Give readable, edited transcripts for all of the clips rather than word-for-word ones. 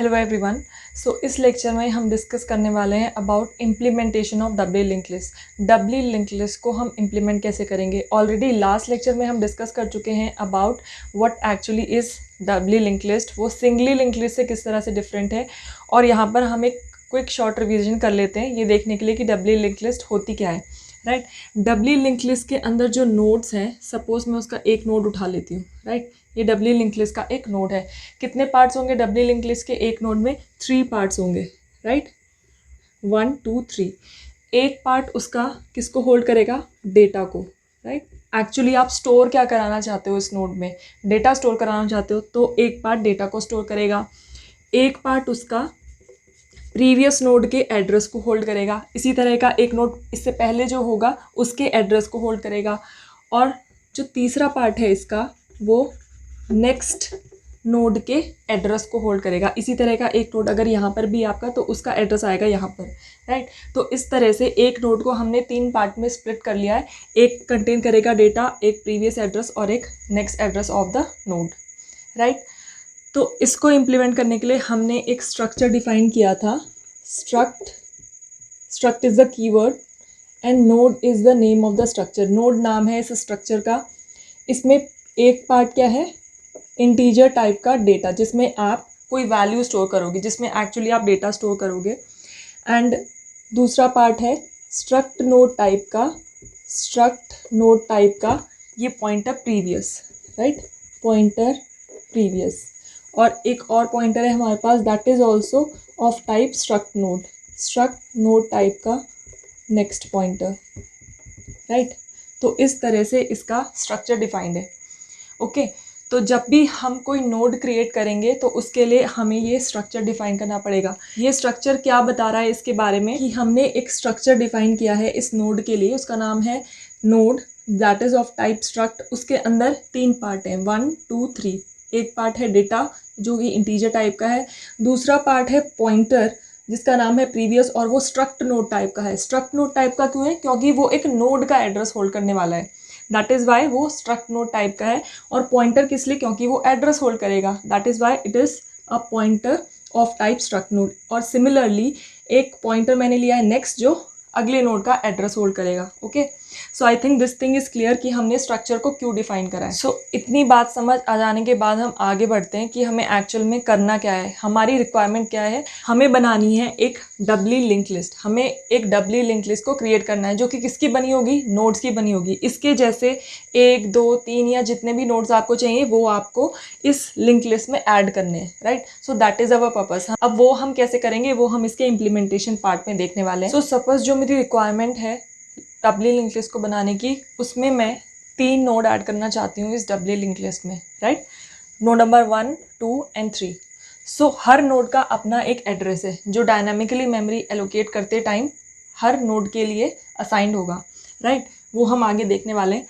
Hello everyone. इस lecture में हम डिस्कस करने वाले हैं about implementation of W link list. W link list को हम इम्प्लीमेंट कैसे करेंगे। ऑलरेडी लास्ट लेक्चर में हम डिस्कस कर चुके हैं about what actually is W link list, वो सिंगली लिंक लिस्ट से किस तरह से डिफरेंट है। और यहाँ पर हम एक क्विक शॉर्ट रिविजन कर लेते हैं ये देखने के लिए कि डब्ल्यू लिंक लिस्ट होती क्या है। राइट, डब्ल्यू लिंक लिस्ट के अंदर जो नोड्स हैं, सपोज मैं उसका एक नोड उठा लेती हूँ। राइट, ये डब्ल्यू लिंक लिस्ट का एक नोड है। कितने पार्ट्स होंगे डब्ल्यू लिंक लिस्ट के एक नोड में? 3 पार्ट्स होंगे। राइट, 1 2 3। एक पार्ट उसका किसको होल्ड करेगा? डेटा को। राइट, एक्चुअली आप स्टोर क्या कराना चाहते हो इस नोड में? डेटा स्टोर कराना चाहते हो तो एक पार्ट डेटा को स्टोर करेगा, एक पार्ट उसका प्रीवियस नोड के एड्रेस को होल्ड करेगा। इसी तरह का एक नोड इससे पहले जो होगा उसके एड्रेस को होल्ड करेगा, और जो तीसरा पार्ट है इसका वो नेक्स्ट नोड के एड्रेस को होल्ड करेगा। इसी तरह का एक नोड अगर यहाँ पर भी आपका तो उसका एड्रेस आएगा यहाँ पर। राइट, तो इस तरह से एक नोड को हमने 3 पार्ट में स्प्लिट कर लिया है। एक कंटेन करेगा डेटा, एक प्रीवियस एड्रेस और एक next address of the node. Right, तो इसको इम्प्लीमेंट करने के लिए हमने एक स्ट्रक्चर डिफाइन किया था। Struct is the keyword and node is the name of the structure. Node नाम है इस स्ट्रक्चर का। इसमें एक पार्ट क्या है? इंटीजर टाइप का डेटा, जिसमें आप कोई वैल्यू स्टोर करोगे, जिसमें एक्चुअली आप डेटा स्टोर करोगे। एंड दूसरा पार्ट है स्ट्रक्ट नोड टाइप का, ये pointer previous. Right, pointer previous. और एक और पॉइंटर है हमारे पास, that is also of type struct node type का नेक्स्ट पॉइंटर। राइट, तो इस तरह से इसका स्ट्रक्चर डिफाइंड है। ओके, तो जब भी हम कोई नोड क्रिएट करेंगे तो उसके लिए हमें ये स्ट्रक्चर डिफाइन करना पड़ेगा। ये स्ट्रक्चर क्या बता रहा है इसके बारे में कि हमने एक स्ट्रक्चर डिफाइन किया है इस नोड के लिए, उसका नाम है node, that is of type struct. उसके अंदर 3 पार्ट हैं, 1 2 3। एक पार्ट है डेटा जो कि इंटीजर टाइप का है, दूसरा पार्ट है पॉइंटर जिसका नाम है प्रीवियस, और वो स्ट्रक्ट नोड टाइप का है। स्ट्रक्ट नोड टाइप का क्यों है? क्योंकि वो एक नोड का एड्रेस होल्ड करने वाला है, दैट इज़ वाई वो स्ट्रक्ट नोड टाइप का है। और पॉइंटर किस लिए? क्योंकि वो एड्रेस होल्ड करेगा, that is why it is a pointer of type struct node. और सिमिलरली एक पॉइंटर मैंने लिया है नेक्स्ट जो अगले नोड का एड्रेस होल्ड करेगा। Okay, so I think this thing is clear कि हमने स्ट्रक्चर को क्यों डिफाइन करा है। इतनी बात समझ आ जाने के बाद हम आगे बढ़ते हैं कि हमें एक्चुअल में करना क्या है, हमारी रिक्वायरमेंट क्या है। हमें बनानी है एक डब्ल्यू लिंक लिस्ट। हमें एक डब्ल्यू लिंक लिस्ट को क्रिएट करना है जो कि किसकी बनी होगी? नोड्स की बनी होगी। इसके जैसे 1 2 3 या जितने भी नोड्स आपको चाहिए वो आपको इस लिंक लिस्ट में ऐड करने हैं। Right, so that is our purpose. अब वो हम कैसे करेंगे वो हम इसके इम्प्लीमेंटेशन पार्ट में देखने वाले हैं। सपोज जो मेरी रिक्वायरमेंट है डब्ल्यू लिंक लिस्ट को बनाने की, उसमें मैं 3 नोड ऐड करना चाहती हूँ इस डब्ल्यू लिंक लिस्ट में। Right, node number 1 2 and 3। Her node का अपना एक एड्रेस है जो डायनामिकली मेमोरी एलोकेट करते टाइम हर नोड के लिए असाइंड होगा। राइट, वो हम आगे देखने वाले हैं।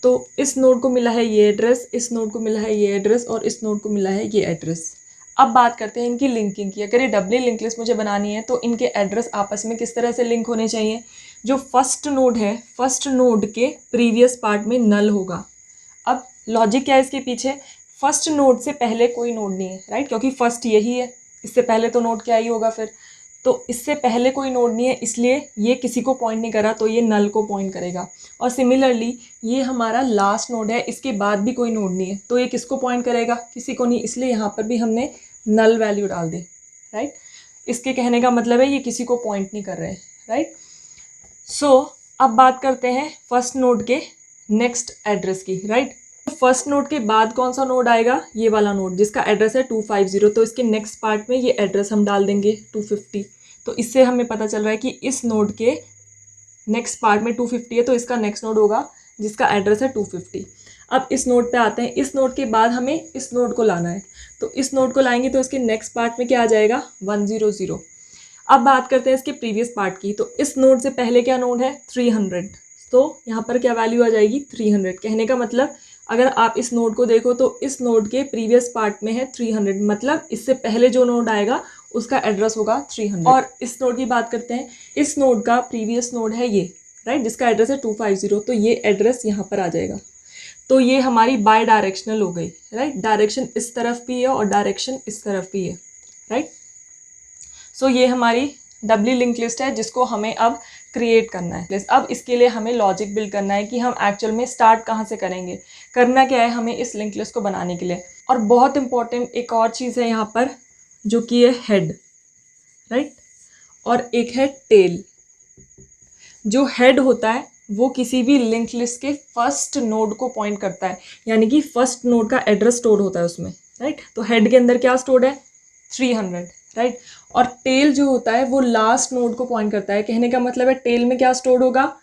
तो इस नोड को मिला है ये एड्रेस, इस नोड को मिला है ये एड्रेस और इस नोड को मिला है ये एड्रेस। अब बात करते हैं इनकी लिंकिंग की। अगर ये डब्ल्यू लिंक लिस्ट मुझे बनानी है तो इनके एड्रेस आपस में किस तरह से लिंक होने चाहिए? जो फर्स्ट नोड है, फर्स्ट नोड के प्रीवियस पार्ट में नल होगा। अब लॉजिक क्या है इसके पीछे? फर्स्ट नोड से पहले कोई नोड नहीं है। राइट, क्योंकि फर्स्ट यही है, इससे पहले तो नोड क्या ही होगा फिर। तो इससे पहले कोई नोड नहीं है, इसलिए ये किसी को पॉइंट नहीं करा तो ये नल को पॉइंट करेगा। और सिमिलरली ये हमारा लास्ट नोड है, इसके बाद भी कोई नोड नहीं है तो ये किसको पॉइंट करेगा? किसी को नहीं, इसलिए यहाँ पर भी हमने नल वैल्यू डाल दी। राइट, इसके कहने का मतलब है ये किसी को पॉइंट नहीं कर रहे। राइट, अब बात करते हैं फर्स्ट नोड के नेक्स्ट एड्रेस की। राइट, फर्स्ट नोड के बाद कौन सा नोड आएगा? ये वाला नोड जिसका एड्रेस है 250। तो इसके नेक्स्ट पार्ट में ये एड्रेस हम डाल देंगे 250। तो इससे हमें पता चल रहा है कि इस नोड के नेक्स्ट पार्ट में 250 है तो इसका नेक्स्ट नोड होगा जिसका एड्रेस है 250। अब इस नोड पे आते हैं। इस नोड के बाद हमें इस नोड को लाना है, तो इस नोड को लाएंगे तो इसके नेक्स्ट पार्ट में क्या आ जाएगा? 100। अब बात करते हैं इसके प्रीवियस पार्ट की। तो इस नोड से पहले क्या नोड है? 300। तो यहाँ पर क्या वैल्यू आ जाएगी? 300। कहने का मतलब अगर आप इस नोड को देखो तो इस नोड के प्रीवियस पार्ट में है 300, मतलब इससे पहले जो नोड आएगा उसका एड्रेस होगा 300। और इस नोड की बात करते हैं। इस नोड का प्रीवियस नोड है ये, राइट, जिसका एड्रेस है 250। तो ये एड्रेस यहाँ पर आ जाएगा। तो ये हमारी बाय डायरेक्शनल हो गई। राइट, डायरेक्शन इस तरफ भी है और डायरेक्शन इस तरफ भी है। राइट। सो ये हमारी डबली लिंक लिस्ट है जिसको हमें अब क्रिएट करना है। अब इसके लिए हमें लॉजिक बिल्ड करना है कि हम एक्चुअल में स्टार्ट कहाँ से करेंगे, करना क्या है हमें इस लिंक लिस्ट को बनाने के लिए। और बहुत इंपॉर्टेंट एक और चीज़ है यहाँ पर जो कि है हेड, राइट, और एक है टेल। जो हेड होता है वो किसी भी लिंक लिस्ट के फर्स्ट नोड को पॉइंट करता है, यानी कि फर्स्ट नोड का एड्रेस स्टोर होता है उसमें, राइट। तो हेड के अंदर क्या स्टोर्ड है 300, राइट। और टेल जो होता है वो लास्ट नोड को पॉइंट करता है। कहने का मतलब है टेल में क्या स्टोर होगा,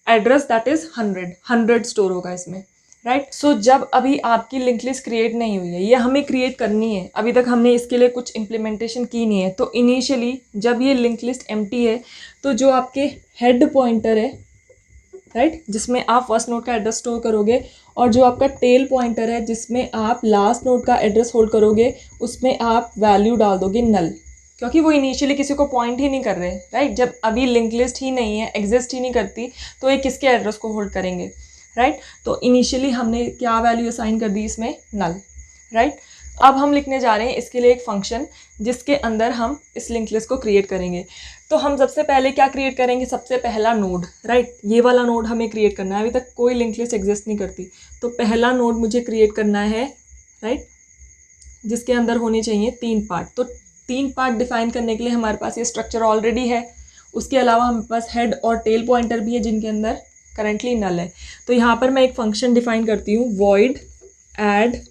एड्रेस दैट इज 100 स्टोर होगा इसमें, राइट। सो जब अभी आपकी लिंक लिस्ट क्रिएट नहीं हुई है, ये हमें क्रिएट करनी है, अभी तक हमने इसके लिए कुछ इम्प्लीमेंटेशन की नहीं है, तो इनिशियली जब ये लिंक लिस्ट एम्प्टी है तो जो आपके हेड पॉइंटर है, राइट, जिसमें आप फर्स्ट नोड का एड्रेस स्टोर करोगे, और जो आपका टेल पॉइंटर है जिसमें आप लास्ट नोड का एड्रेस होल्ड करोगे, उसमें आप वैल्यू डाल दोगे नल, क्योंकि वो इनिशियली किसी को पॉइंट ही नहीं कर रहे, राइट। जब अभी लिंक लिस्ट ही नहीं है, एग्जिस्ट ही नहीं करती, तो ये किसके एड्रेस को होल्ड करेंगे, राइट। तो इनिशियली हमने क्या वैल्यू असाइन कर दी इसमें, नल, राइट। अब हम लिखने जा रहे हैं इसके लिए एक फंक्शन जिसके अंदर हम इस लिंक लिस्ट को क्रिएट करेंगे। तो हम सबसे पहले क्या क्रिएट करेंगे, सबसे पहला नोड, राइट, ये वाला नोड हमें क्रिएट करना है। अभी तक कोई लिंक लिस्ट एग्जिस्ट नहीं करती, तो पहला नोड मुझे क्रिएट करना है, राइट, जिसके अंदर होने चाहिए 3 पार्ट। तो 3 पार्ट डिफाइन करने के लिए हमारे पास ये स्ट्रक्चर ऑलरेडी है। उसके अलावा हमारे पास हेड और टेल पॉइंटर भी है जिनके अंदर करंटली नल है। तो यहाँ पर मैं एक फंक्शन डिफाइन करती हूँ, वॉइड ऐड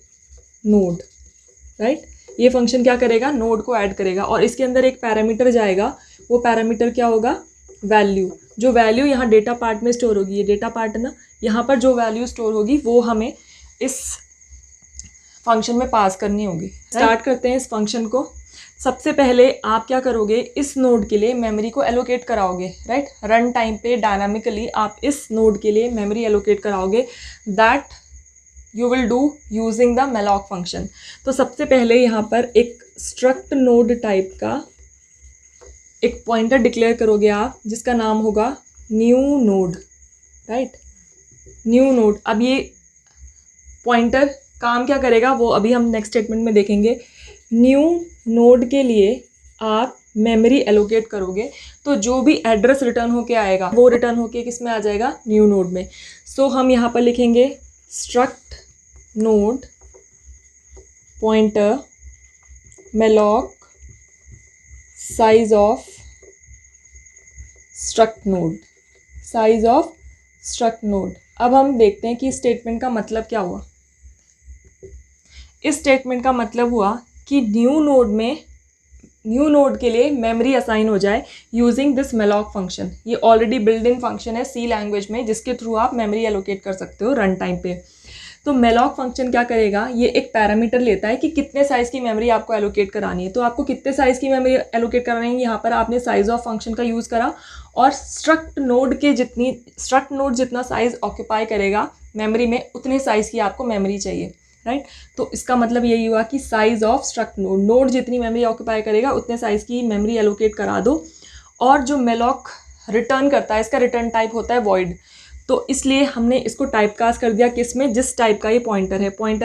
नोड, राइट। ये फंक्शन क्या करेगा, नोड को ऐड करेगा, और इसके अंदर एक पैरामीटर जाएगा। वो पैरामीटर क्या होगा, वैल्यू। जो वैल्यू यहाँ डेटा पार्ट में स्टोर होगी, ये डेटा पार्ट है ना, यहाँ पर जो वैल्यू स्टोर होगी वो हमें इस फंक्शन में पास करनी होगी। स्टार्ट करते हैं इस फंक्शन को। सबसे पहले आप क्या करोगे, इस नोड के लिए मेमोरी को एलोकेट कराओगे, राइट। रन टाइम पे डायनामिकली आप इस नोड के लिए मेमोरी एलोकेट कराओगे, that you will do using the malloc function. तो सबसे पहले यहाँ पर एक स्ट्रक्ट नोड टाइप का एक पॉइंटर डिक्लेयर करोगे आप, जिसका नाम होगा new node, right, new node. अब ये पॉइंटर काम क्या करेगा वो अभी हम नेक्स्ट स्टेटमेंट में देखेंगे। न्यू नोड के लिए आप मेमोरी एलोकेट करोगे, तो जो भी एड्रेस रिटर्न होके आएगा वो रिटर्न होके किस में आ जाएगा, न्यू नोड में। सो हम यहाँ पर लिखेंगे struct node pointer malloc size of struct node, size of struct node. अब हम देखते हैं कि इस स्टेटमेंट का मतलब क्या हुआ। इस स्टेटमेंट का मतलब हुआ कि न्यू नोड के लिए मेमोरी असाइन हो जाए यूजिंग दिस malloc फंक्शन। ये ऑलरेडी बिल्ड इन फंक्शन है सी लैंग्वेज में, जिसके थ्रू आप मेमोरी एलोकेट कर सकते हो रन टाइम पे। तो malloc फंक्शन क्या करेगा, ये एक पैरामीटर लेता है कि कितने साइज़ की मेमोरी आपको एलोकेट करानी है। तो आपको कितने साइज़ की मेमोरी एलोकेट करानी है, यहाँ पर आपने साइज ऑफ फंक्शन का यूज़ करा, और स्ट्रक्ट नोड जितना साइज़ ऑक्यूपाई करेगा मेमोरी में, उतने साइज़ की आपको मेमोरी चाहिए, राइट। तो इसका मतलब यही हुआ कि साइज ऑफ स्ट्रक्ट नोड जितनी मेमोरी ऑक्यूपाई करेगा उतने साइज़ की मेमोरी एलोकेट करा दो। और जो malloc रिटर्न करता है, इसका रिटर्न टाइप होता है वॉइड। तो इसलिए हमने इसको टाइप कास्ट कर दिया किस में, जिस टाइप का ये पॉइंटर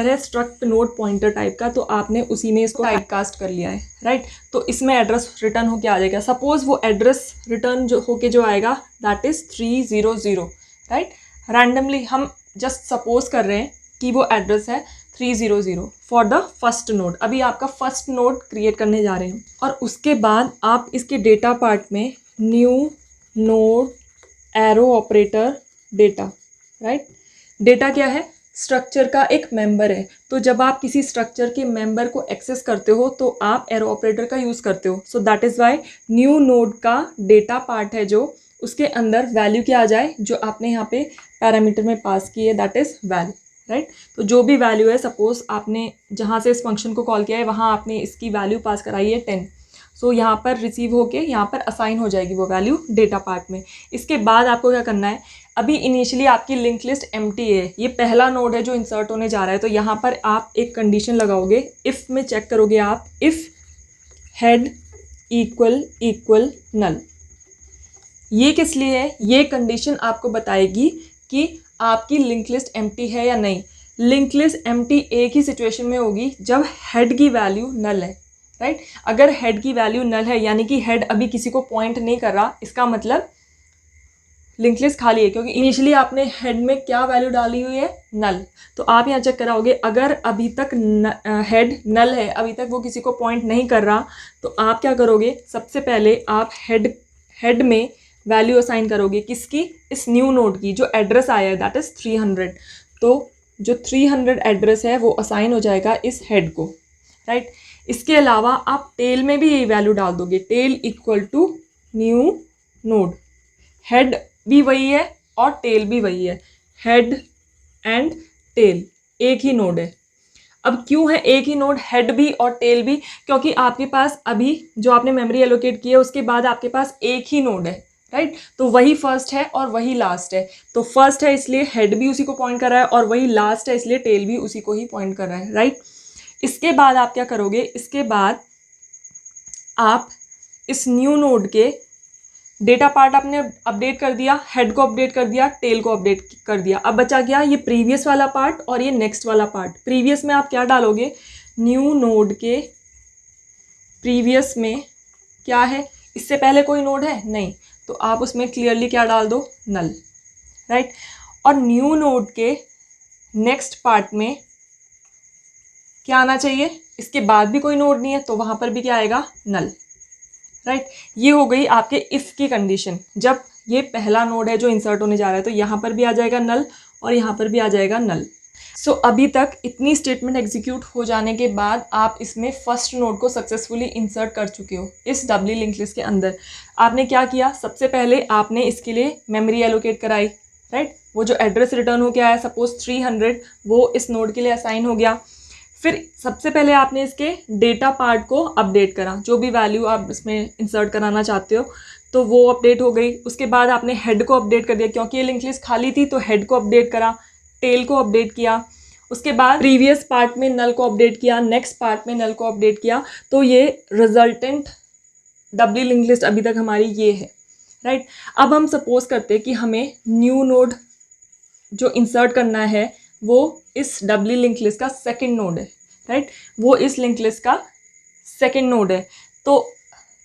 है स्ट्रक्ट नोड पॉइंटर टाइप का, तो आपने उसी में इसको टाइप कास्ट कर लिया है, राइट। तो इसमें एड्रेस रिटर्न होके आ जाएगा। सपोज वो एड्रेस रिटर्न जो होके जो आएगा दैट इज़ 300, राइट। रैंडमली हम जस्ट सपोज कर रहे हैं कि वो एड्रेस है 300 फॉर द फर्स्ट नोड। अभी आपका फर्स्ट नोड क्रिएट करने जा रहे हैं, और उसके बाद आप इसके डेटा पार्ट में new node arrow operator data, right. Data क्या है, स्ट्रक्चर का एक मेंबर है। तो जब आप किसी स्ट्रक्चर के मेंबर को एक्सेस करते हो तो आप एरो ऑपरेटर का यूज़ करते हो। So that is why new node का डेटा पार्ट है जो उसके अंदर वैल्यू क्या आ जाए, जो आपने यहाँ पे पैरामीटर में पास की है, दैट इज़ वैल, राइट। तो जो भी वैल्यू है, सपोज आपने जहाँ से इस फंक्शन को कॉल किया है वहाँ आपने इसकी वैल्यू पास कराई है 10। सो यहाँ पर रिसीव होके यहाँ पर असाइन हो जाएगी वो वैल्यू डेटा पार्ट में। इसके बाद आपको क्या करना है, अभी इनिशियली आपकी लिंक लिस्ट एम्प्टी है, ये पहला नोड है जो इंसर्ट होने जा रहा है। तो यहाँ पर आप एक कंडीशन लगाओगे, इफ़ में चेक करोगे आप, इफ़ हेड इक्वल नल। ये किस लिए है, ये कंडीशन आपको बताएगी कि आपकी लिंक लिस्ट एम्प्टी है या नहीं। लिंक लिस्ट एम्प्टी एक ही सिचुएशन में होगी जब हेड की वैल्यू नल है, राइट। अगर हेड की वैल्यू नल है यानी कि हेड अभी किसी को पॉइंट नहीं कर रहा, इसका मतलब लिंक लिस्ट खाली है, क्योंकि इनिशियली आपने हेड में क्या वैल्यू डाली हुई है, नल। तो आप यहाँ चेक कराओगे, अगर अभी तक हेड नल है, अभी तक वो किसी को पॉइंट नहीं कर रहा, तो आप क्या करोगे, सबसे पहले आप हेड में वैल्यू असाइन करोगे, किसकी, इस न्यू नोड की, जो एड्रेस आया है दैट इज 300। तो जो 300 एड्रेस है वो असाइन हो जाएगा इस हेड को, राइट। इसके अलावा आप टेल में भी यही वैल्यू डाल दोगे, tail equal to new node. Head भी वही है और टेल भी वही है, हेड एंड टेल एक ही नोड है। अब क्यों है एक ही नोड, हेड भी और टेल भी, क्योंकि आपके पास अभी जो आपने मेमोरी एलोकेट की है उसके बाद आपके पास एक ही नोड है, राइट। तो वही फर्स्ट है और वही लास्ट है। तो फर्स्ट है इसलिए हेड भी उसी को पॉइंट कर रहा है, और वही लास्ट है इसलिए टेल भी उसी को ही पॉइंट कर रहा है, राइट। इसके बाद आप क्या करोगे, इसके बाद आप इस न्यू नोड के डेटा पार्ट आपने अपडेट कर दिया, हेड को अपडेट कर दिया, टेल को अपडेट कर दिया। अब बचा गया ये प्रीवियस वाला पार्ट और ये नेक्स्ट वाला पार्ट। प्रीवियस में आप क्या डालोगे, न्यू नोड के प्रीवियस में क्या है, इससे पहले कोई नोड है नहीं, तो आप उसमें क्लियरली क्या डाल दो, नल, राइट। और न्यू नोड के नेक्स्ट पार्ट में क्या आना चाहिए, इसके बाद भी कोई नोड नहीं है तो वहाँ पर भी क्या आएगा, नल, राइट। ये हो गई आपके इफ़ की कंडीशन। जब ये पहला नोड है जो इंसर्ट होने जा रहा है तो यहाँ पर भी आ जाएगा नल और यहाँ पर भी आ जाएगा नल। सो अभी तक इतनी स्टेटमेंट एग्जीक्यूट हो जाने के बाद आप इसमें फर्स्ट नोड को सक्सेसफुली इंसर्ट कर चुके हो इस डब्ल्यू लिंक लिस्ट के अंदर। आपने क्या किया, सबसे पहले आपने इसके लिए मेमोरी एलोकेट कराई, राइट। वो जो एड्रेस रिटर्न हो गया है सपोज 300, वो इस नोड के लिए असाइन हो गया। फिर सबसे पहले आपने इसके डेटा पार्ट को अपडेट करा, जो भी वैल्यू आप इसमें इंसर्ट कराना चाहते हो तो वो अपडेट हो गई। उसके बाद आपने हेड को अपडेट कर दिया, क्योंकि ये लिंक लिस्ट खाली थी तो हेड को अपडेट करा, टेल को अपडेट किया। उसके बाद प्रीवियस पार्ट में नल को अपडेट किया, नेक्स्ट पार्ट में नल को अपडेट किया। तो ये रिजल्टेंट डब्ल्यू लिंक लिस्ट अभी तक हमारी ये है, राइट। अब हम सपोज करते हैं कि हमें न्यू नोड जो इंसर्ट करना है वो इस डब्ल्यू लिंक लिस्ट का सेकंड नोड है, राइट। वो इस लिंक लिस्ट का सेकंड नोड है। तो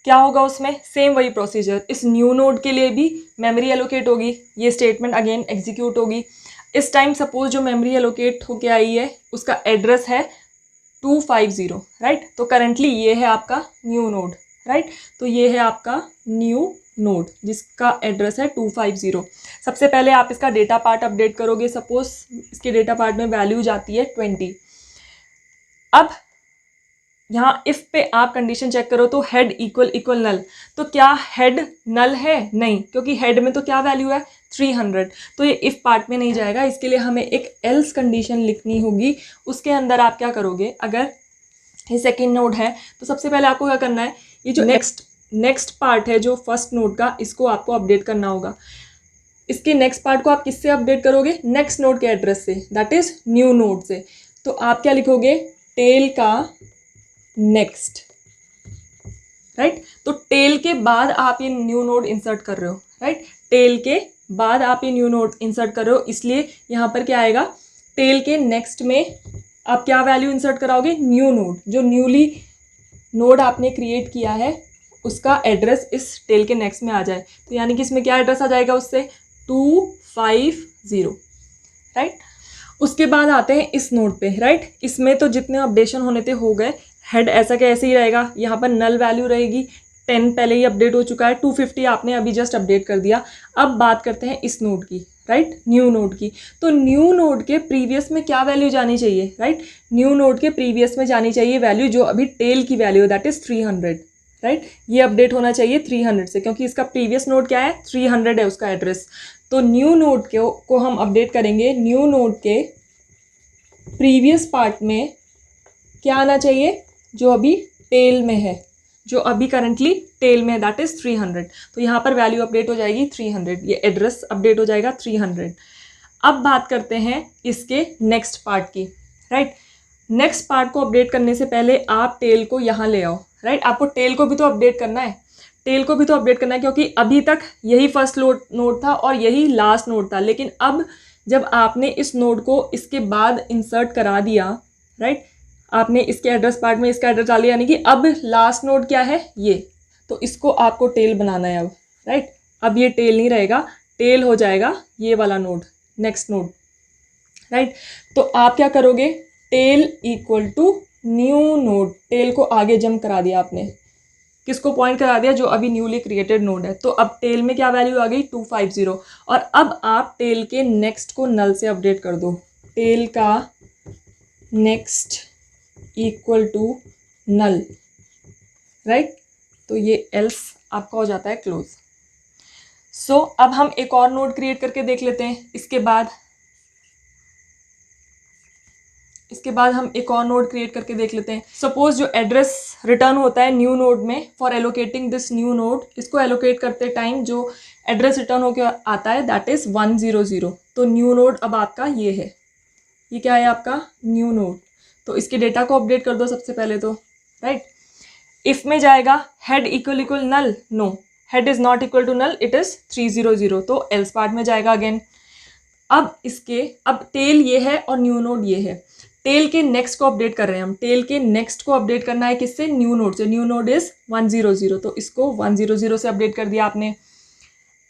क्या होगा उसमें, सेम वही प्रोसीजर, इस न्यू नोड के लिए भी मेमोरी एलोकेट होगी, ये स्टेटमेंट अगेन एग्जीक्यूट होगी। इस टाइम सपोज जो मेमोरी एलोकेट होके आई है उसका एड्रेस है 250, राइट। तो करंटली ये है आपका न्यू नोड, राइट। तो ये है आपका न्यू नोड जिसका एड्रेस है 250। सबसे पहले आप इसका डेटा पार्ट अपडेट करोगे, सपोज इसके डेटा पार्ट में वैल्यू जाती है 20। अब यहाँ इफ पे आप कंडीशन चेक करो तो हेड इक्वल नल, तो क्या हेड नल है, नहीं, क्योंकि हेड में तो क्या वैल्यू है 300, तो ये इफ पार्ट में नहीं जाएगा। इसके लिए हमें एक एल्स कंडीशन लिखनी होगी। उसके अंदर आप क्या करोगे, अगर ये सेकेंड नोड है तो सबसे पहले आपको क्या करना है, ये जो नेक्स्ट पार्ट है जो फर्स्ट नोड का, इसको आपको अपडेट करना होगा। इसके नेक्स्ट पार्ट को आप किससे अपडेट करोगे, नेक्स्ट नोड के एड्रेस से, दैट इज न्यू नोड से। तो आप क्या लिखोगे, टेल का नेक्स्ट, राइट। तो टेल के बाद आप ये न्यू नोड इंसर्ट कर रहे हो, राइट। टेल के बाद आप ये न्यू नोड इंसर्ट कर रहे हो, इसलिए यहाँ पर क्या आएगा, टेल के नेक्स्ट में आप क्या वैल्यू इंसर्ट कराओगे, न्यू नोड, जो न्यूली नोड आपने क्रिएट किया है उसका एड्रेस इस टेल के नेक्स्ट में आ जाए। तो यानी कि इसमें क्या एड्रेस आ जाएगा उससे, 250, राइट। उसके बाद आते हैं इस नोड पे, राइट। इसमें तो जितने अपडेशन होने थे हो गए, हेड ऐसा क्या ऐसे ही रहेगा, यहाँ पर नल वैल्यू रहेगी, 10 पहले ही अपडेट हो चुका है, 250 आपने अभी जस्ट अपडेट कर दिया। अब बात करते हैं इस नोड की, राइट, न्यू नोड की। तो न्यू नोड के प्रीवियस में क्या वैल्यू जानी चाहिए, राइट। न्यू नोड के प्रीवियस में जानी चाहिए वैल्यू जो अभी टेल की वैल्यू है, दैट इज 300, राइट। ये अपडेट होना चाहिए 300 से, क्योंकि इसका प्रीवियस नोड क्या है, 300 है उसका एड्रेस। तो न्यू नोड को हम अपडेट करेंगे, न्यू नोड के प्रीवियस पार्ट में क्या आना चाहिए, जो अभी टेल में है, जो अभी करंटली टेल में है, दैट इज 300। तो यहाँ पर वैल्यू अपडेट हो जाएगी 300, ये एड्रेस अपडेट हो जाएगा 300। अब बात करते हैं इसके नेक्स्ट पार्ट की, राइट। नेक्स्ट पार्ट को अपडेट करने से पहले आप टेल को यहाँ ले आओ, राइट। आपको टेल को भी तो अपडेट करना है, टेल को भी तो अपडेट करना है, क्योंकि अभी तक यही फर्स्ट नोड था और यही लास्ट नोड था। लेकिन अब जब आपने इस नोड को इसके बाद इंसर्ट करा दिया, राइट, आपने इसके एड्रेस पार्ट में इसका एड्रेस डाल दिया, यानी कि अब लास्ट नोड क्या है ये, तो इसको आपको टेल बनाना है अब, राइट। अब ये टेल नहीं रहेगा, टेल हो जाएगा ये वाला नोड, नेक्स्ट नोड, राइट। तो आप क्या करोगे, tail equal to new node, tail को आगे जंप करा दिया आपने, किसको पॉइंट करा दिया, जो अभी न्यूली क्रिएटेड नोड है। तो अब टेल में क्या वैल्यू आ गई 250, और अब आप टेल के नेक्स्ट को नल से अपडेट कर दो, टेल का next equal to null, right. तो ये एल्स आपका हो जाता है क्लोज। सो अब हम एक और नोड क्रिएट करके देख लेते हैं। इसके बाद हम एक और नोड क्रिएट करके देख लेते हैं। सपोज जो एड्रेस रिटर्न होता है न्यू नोड में, for allocating this new node, इसको एलोकेट करते टाइम जो एड्रेस रिटर्न होकर आता है दैट इज 100। तो न्यू नोड अब आपका ये है, ये क्या है आपका न्यू नोड। तो इसके डेटा को अपडेट कर दो सबसे पहले तो, राइट। इफ में जाएगा head equal null, no, head is not equal to null, it is 300, तो एल्स पार्ट में जाएगा अगेन। अब टेल ये है और न्यू नोड ये है, टेल के नेक्स्ट को अपडेट कर रहे हैं हम, टेल के नेक्स्ट को अपडेट करना है किससे, न्यू नोड से, न्यू नोड इज 100, तो इसको 100 से अपडेट कर दिया आपने।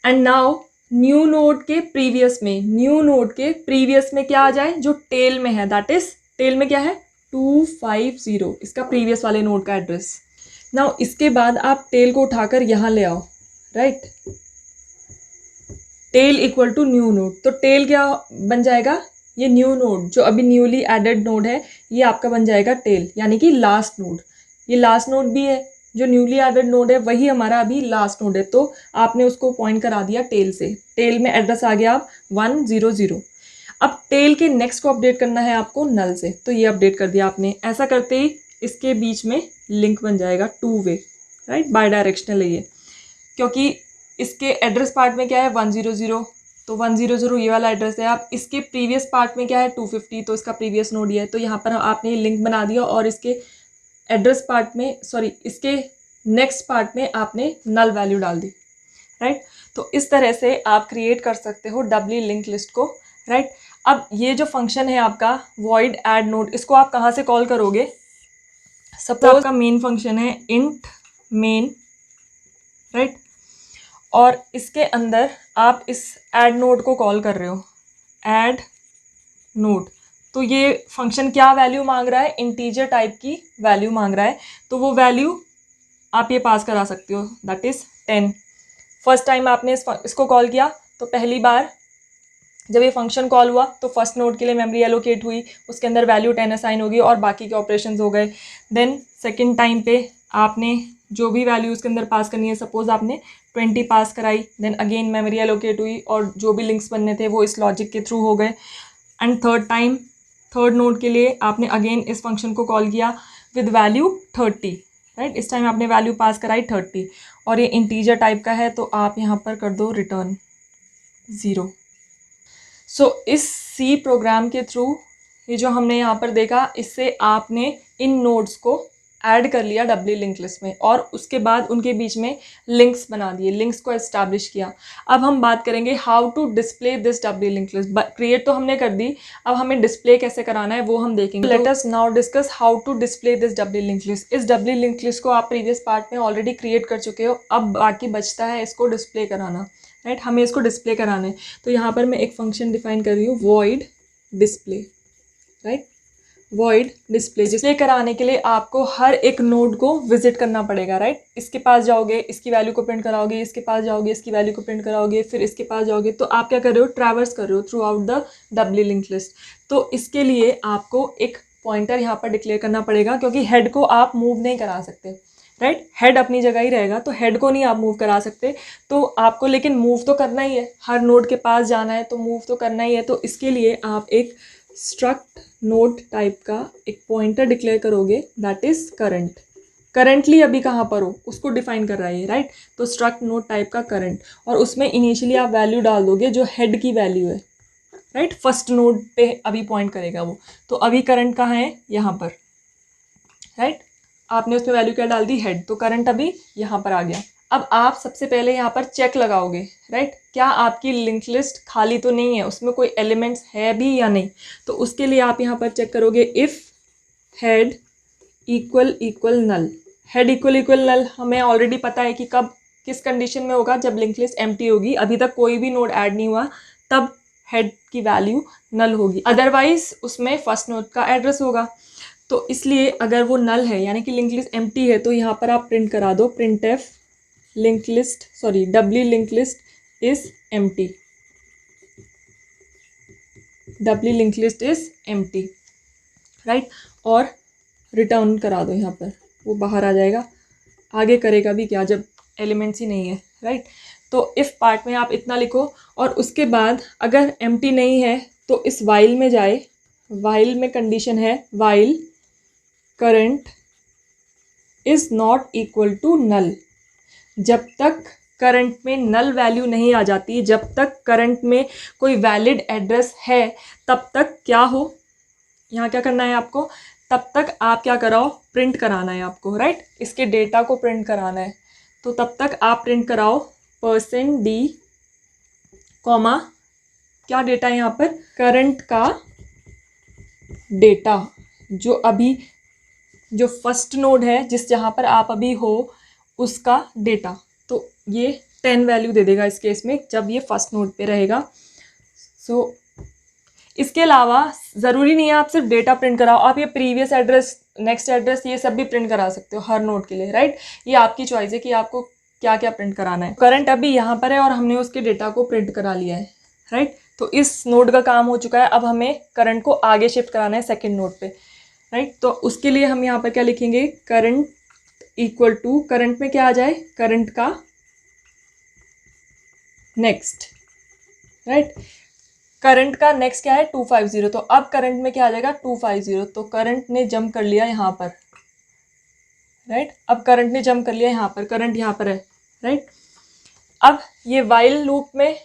एंड नाउ न्यू नोड के प्रीवियस में क्या आ जाए, जो टेल में है, दैट इज टेल में क्या है 250, इसका प्रीवियस वाले नोड का एड्रेस। नाउ इसके बाद आप टेल को उठाकर यहाँ ले आओ, right, tail equal to new node. तो टेल क्या बन जाएगा, ये न्यू नोड जो अभी न्यूली एडेड नोड है, ये आपका बन जाएगा टेल, यानी कि लास्ट नोड। ये लास्ट नोड भी है, जो न्यूली एडेड नोड है वही हमारा अभी लास्ट नोड है, तो आपने उसको पॉइंट करा दिया टेल से, टेल में एड्रेस आ गया आप 100। अब टेल के नेक्स्ट को अपडेट करना है आपको नल से, तो ये अपडेट कर दिया आपने। ऐसा करते ही इसके बीच में लिंक बन जाएगा 2 वे, राइट, बाय डायरेक्शनल है ये, क्योंकि इसके एड्रेस पार्ट में क्या है 100, तो 100 ये वाला एड्रेस है। आप इसके प्रीवियस पार्ट में क्या है 250, तो इसका प्रीवियस नोड ये है, तो यहाँ पर आपने लिंक बना दिया और इसके एड्रेस पार्ट में, सॉरी, इसके नेक्स्ट पार्ट में आपने नल वैल्यू डाल दी, राइट। तो इस तरह से आप क्रिएट कर सकते हो डबली लिंक लिस्ट को, राइट। अब ये जो फंक्शन है आपका वॉइड ऐड नोड, इसको आप कहाँ से कॉल करोगे, सपोज आपका मेन फंक्शन है इंट मेन, राइट, और इसके अंदर आप इस ऐड नोड को कॉल कर रहे हो, ऐड नोड। तो ये फंक्शन क्या वैल्यू मांग रहा है, इंटीजर टाइप की वैल्यू मांग रहा है, तो वो वैल्यू आप ये पास करा सकते हो, दैट इज़ 10। फर्स्ट टाइम आपने इसको कॉल किया, तो पहली बार जब ये फंक्शन कॉल हुआ तो फर्स्ट नोड के लिए मेमोरी एलोकेट हुई, उसके अंदर वैल्यू 10 असाइन होगी और बाकी के ऑपरेशंस हो गए। देन सेकंड टाइम पे आपने जो भी वैल्यू उसके अंदर पास करनी है, सपोज आपने 20 पास कराई, देन अगेन मेमोरी एलोकेट हुई और जो भी लिंक्स बनने थे वो इस लॉजिक के थ्रू हो गए। And third time, third node के लिए आपने अगेन इस फंक्शन को कॉल किया विद वैल्यू 30, राइट। इस टाइम आपने वैल्यू पास कराई 30 और ये इंटीजर टाइप का है, तो आप यहाँ पर कर दो रिटर्न 0। सो इस सी प्रोग्राम के थ्रू ये जो हमने यहाँ पर देखा, इससे आपने इन नोड्स को ऐड कर लिया डबली लिंक लिस्ट में और उसके बाद उनके बीच में लिंक्स बना दिए, लिंक्स को एस्टैब्लिश किया। अब हम बात करेंगे how to display this doubly link list. Create तो हमने कर दी, अब हमें डिस्प्ले कैसे कराना है वो हम देखेंगे। Let us now discuss how to display this doubly link list. इस डबली लिंक लिस्ट को आप प्रीवियस पार्ट में ऑलरेडी क्रिएट कर चुके हो, अब बाकी बचता है इसको डिस्प्ले कराना, राइट। हमें इसको डिस्प्ले कराना है, तो यहाँ पर मैं एक फंक्शन डिफाइन कर रही हूँ void display, right, void display. Display कराने के लिए आपको हर एक नोड को विजिट करना पड़ेगा, राइट। इसके पास जाओगे, इसकी वैल्यू को प्रिंट कराओगे, इसके पास जाओगे, इसकी वैल्यू को प्रिंट कराओगे, फिर इसके पास जाओगे, तो आप क्या कर रहे हो, ट्रैवर्स कर रहे हो throughout the doubly link list. तो इसके लिए आपको एक पॉइंटर यहाँ पर डिक्लेयर करना पड़ेगा, क्योंकि हेड को आप मूव नहीं करा सकते, राइट। हेड अपनी जगह ही रहेगा, तो हेड को नहीं आप मूव करा सकते, तो आपको लेकिन मूव तो करना ही है, हर नोड के पास जाना है तो मूव तो करना ही है। तो इसके लिए आप एक स्ट्रक्ट नोड टाइप का एक पॉइंटर डिक्लेयर करोगे, दैट इज करंट। करंटली अभी कहाँ पर हो उसको डिफाइन कर रहा है, राइट। तो स्ट्रक्ट नोड टाइप का करंट, और उसमें इनिशियली आप वैल्यू डाल दोगे जो हेड की वैल्यू है, राइट। फर्स्ट नोड पे अभी पॉइंट करेगा वो, तो अभी करंट कहाँ है, यहाँ पर, राइट। आपने उसमें वैल्यू क्या डाल दी, हेड, तो करंट अभी यहाँ पर आ गया। अब आप सबसे पहले यहाँ पर चेक लगाओगे, राइट, क्या आपकी लिंक लिस्ट खाली तो नहीं है, उसमें कोई एलिमेंट्स है भी या नहीं। तो उसके लिए आप यहाँ पर चेक करोगे if head equal equal null. Head equal equal null हमें ऑलरेडी पता है कि कब किस कंडीशन में होगा, जब लिंक लिस्ट एम्प्टी होगी, अभी तक कोई भी नोड ऐड नहीं हुआ, तब हेड की वैल्यू नल होगी, अदरवाइज उसमें फर्स्ट नोड का एड्रेस होगा। तो इसलिए अगर वो नल है यानी कि लिंक लिस्ट एम्प्टी है तो यहाँ पर आप प्रिंट करा दो print F link list W link list is empty, W link list is empty, right. और रिटर्न करा दो, यहाँ पर वो बाहर आ जाएगा। आगे करेगा भी क्या जब एलिमेंट्स ही नहीं है, राइट। तो इफ़ पार्ट में आप इतना लिखो और उसके बाद अगर एम्प्टी नहीं है तो इस वाइल में जाए। वाइल में कंडीशन है while current is not equal to null. जब तक करंट में नल वैल्यू नहीं आ जाती, जब तक करंट में कोई वैलिड एड्रेस है, तब तक क्या हो, यहाँ क्या करना है आपको, तब तक आप क्या कराओ, प्रिंट कराना है आपको, राइट। इसके डेटा को प्रिंट कराना है, तो तब तक आप प्रिंट कराओ %d कॉमा क्या डेटा है यहाँ पर, करंट का डेटा, जो अभी जो फर्स्ट नोड है जिस जहाँ पर आप अभी हो उसका डेटा। तो ये 10 वैल्यू दे देगा इस केस में जब ये फर्स्ट नोड पे रहेगा। सो इसके अलावा ज़रूरी नहीं है आप सिर्फ डेटा प्रिंट कराओ, आप ये प्रीवियस एड्रेस, नेक्स्ट एड्रेस, ये सब भी प्रिंट करा सकते हो हर नोड के लिए, राइट। ये आपकी चॉइस है कि आपको क्या क्या प्रिंट कराना है। करंट अभी यहाँ पर है और हमने उसके डेटा को प्रिंट करा लिया है, राइट। तो इस नोड का काम हो चुका है, अब हमें करंट को आगे शिफ्ट कराना है सेकेंड नोड पे, राइट। तो उसके लिए हम यहाँ पर क्या लिखेंगे, करंट इक्वल टू, करंट में क्या आ जाए, करंट का नेक्स्ट, राइट। करंट का नेक्स्ट क्या है 250, तो अब करंट में क्या आ जाएगा 250, तो करंट ने जंप कर लिया यहाँ पर, राइट। अब करंट ने जंप कर लिया यहाँ पर, करंट यहाँ पर है, राइट। अब ये वाइल लूप में,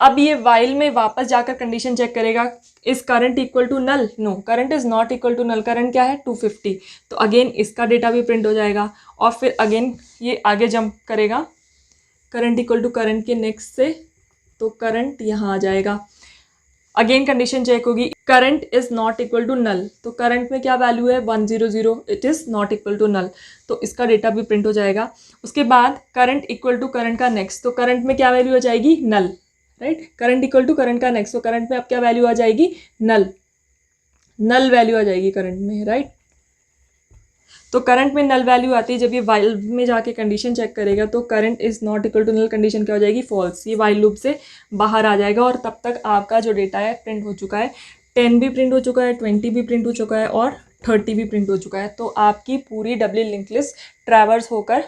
अब ये वाइल में वापस जाकर कंडीशन चेक करेगा, is current equal to null, no current is not equal to null, current क्या है 250, तो अगेन इसका डेटा भी प्रिंट हो जाएगा। और फिर अगेन ये आगे जंप करेगा करंट इक्वल टू करंट के नेक्स्ट से, तो करंट यहाँ आ जाएगा, अगेन कंडीशन चेक होगी, current is not equal to null, तो करंट में क्या वैल्यू है 100, it is not equal to null, तो इसका डेटा भी प्रिंट हो जाएगा। उसके बाद करंट इक्वल टू करंट का नेक्स्ट, तो करंट में क्या वैल्यू हो जाएगी null, right. Current equal to current का नेक्स्ट, तो करंट में अब क्या वैल्यू आ जाएगी नल, नल वैल्यू आ जाएगी करंट में, राइट। तो करंट में नल वैल्यू आती है जब ये वाइल में जाके कंडीशन चेक करेगा, तो current is not equal to null condition क्या हो जाएगी फॉल्स, ये वाइल लूप से बाहर आ जाएगा। और तब तक आपका जो डेटा है प्रिंट हो चुका है, 10 भी प्रिंट हो चुका है, 20 भी प्रिंट हो चुका है और 30 भी प्रिंट हो चुका है। तो आपकी पूरी डब्ल्यू लिंक लिस्ट ट्रैवर्स होकर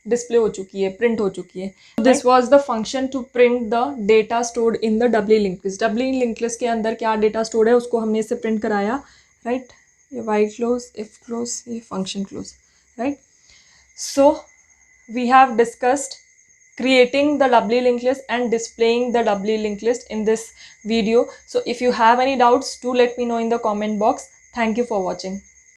डिस्प्ले हो चुकी है, प्रिंट हो चुकी है। This was the function to print the data stored in the W link list. W link list के अंदर क्या डेटा स्टोर्ड है उसको हमने इससे प्रिंट कराया, राइट। ये while close, if close, ये function close, right? So we have discussed creating the doubly linked list and displaying the doubly linked list in this video. So if you have any doubts, do let me know in the comment box. Thank you for watching.